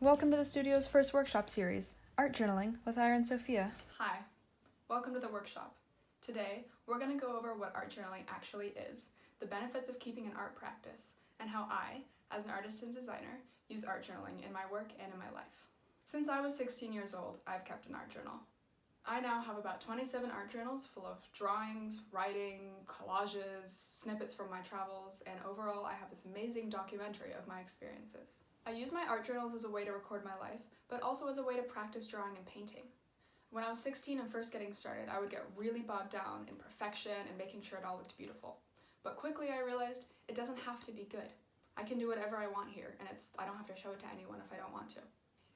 Welcome to the Stuudio's first workshop series, Art Journaling with Iren Sophia. Hi, welcome to the workshop. Today, we're going to go over what art journaling actually is, the benefits of keeping an art practice, and how I, as an artist and designer, use art journaling in my work and in my life. Since I was 16 years old, I've kept an art journal. I now have about 27 art journals full of drawings, writing, collages, snippets from my travels, and overall I have this amazing documentary of my experiences. I use my art journals as a way to record my life, but also as a way to practice drawing and painting. When I was 16 and first getting started, I would get really bogged down in perfection and making sure it all looked beautiful. But quickly I realized it doesn't have to be good. I can do whatever I want here, and I don't have to show it to anyone if I don't want to.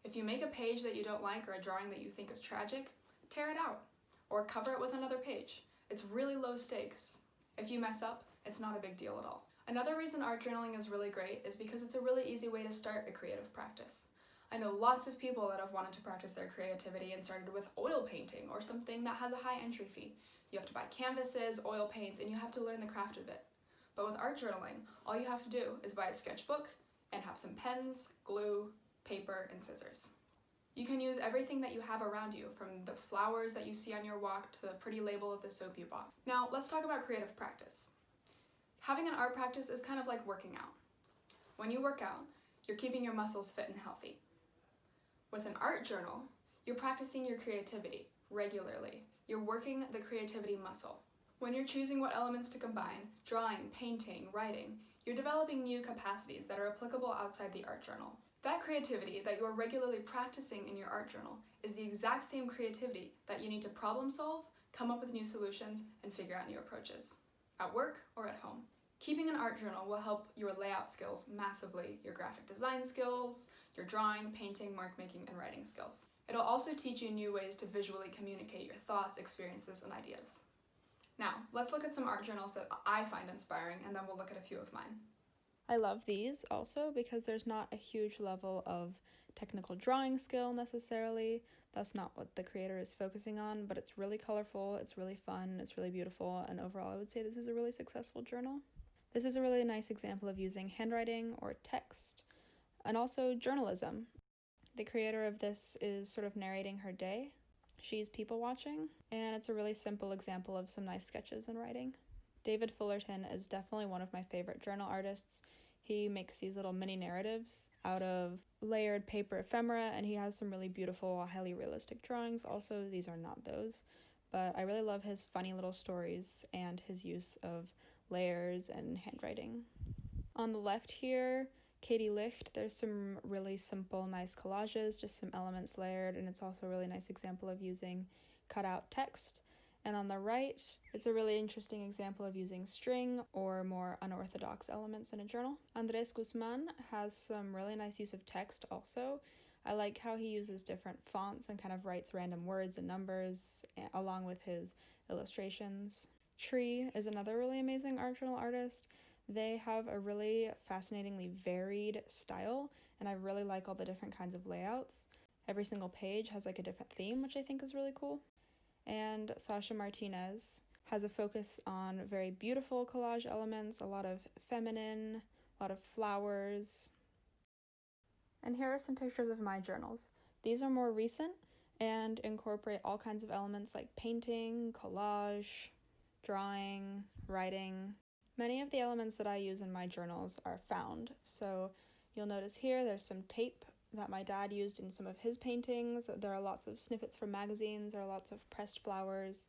If you make a page that you don't like or a drawing that you think is tragic, tear it out, or cover it with another page. It's really low stakes. If you mess up, it's not a big deal at all. Another reason art journaling is really great is because it's a really easy way to start a creative practice. I know lots of people that have wanted to practice their creativity and started with oil painting or something that has a high entry fee. You have to buy canvases, oil paints, and you have to learn the craft of it. But with art journaling, all you have to do is buy a sketchbook and have some pens, glue, paper, and scissors. You can use everything that you have around you, from the flowers that you see on your walk to the pretty label of the soap you bought. Now, let's talk about creative practice. Having an art practice is kind of like working out. When you work out, you're keeping your muscles fit and healthy. With an art journal, you're practicing your creativity regularly. You're working the creativity muscle. When you're choosing what elements to combine, drawing, painting, writing, you're developing new capacities that are applicable outside the art journal. That creativity that you are regularly practicing in your art journal is the exact same creativity that you need to problem solve, come up with new solutions, and figure out new approaches, at work or at home. Keeping an art journal will help your layout skills massively, your graphic design skills, your drawing, painting, mark making, and writing skills. It'll also teach you new ways to visually communicate your thoughts, experiences, and ideas. Now, let's look at some art journals that I find inspiring, and then we'll look at a few of mine. I love these also because there's not a huge level of technical drawing skill necessarily. That's not what the creator is focusing on, but it's really colorful, it's really fun, it's really beautiful, and overall I would say this is a really successful journal. This is a really nice example of using handwriting or text, and also journalism. The creator of this is sort of narrating her day. She's people watching, and it's a really simple example of some nice sketches and writing. David Fullerton is definitely one of my favorite journal artists. He makes these little mini narratives out of layered paper ephemera, and he has some really beautiful, highly realistic drawings. Also, these are not those, but I really love his funny little stories and his use of layers and handwriting. On the left here, Katie Licht, there's some really simple, nice collages, just some elements layered, and it's also a really nice example of using cutout text. And on the right, it's a really interesting example of using string or more unorthodox elements in a journal. Andres Guzman has some really nice use of text also. I like how he uses different fonts and kind of writes random words and numbers along with his illustrations. Tree is another really amazing art journal artist. They have a really fascinatingly varied style, and I really like all the different kinds of layouts. Every single page has like a different theme, which I think is really cool. And Sasha Martinez has a focus on very beautiful collage elements, a lot of feminine, a lot of flowers. And here are some pictures of my journals. These are more recent and incorporate all kinds of elements like painting, collage, drawing, writing. Many of the elements that I use in my journals are found. So you'll notice here there's some tape that my dad used in some of his paintings. There are lots of snippets from magazines, there are lots of pressed flowers.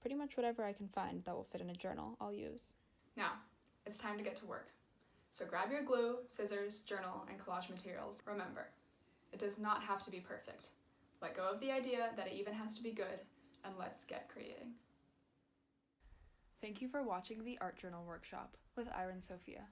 Pretty much whatever I can find that will fit in a journal, I'll use. Now, it's time to get to work. So grab your glue, scissors, journal, and collage materials. Remember, it does not have to be perfect. Let go of the idea that it even has to be good, and let's get creating. Thank you for watching the Art Journal Workshop with Iren Sophia.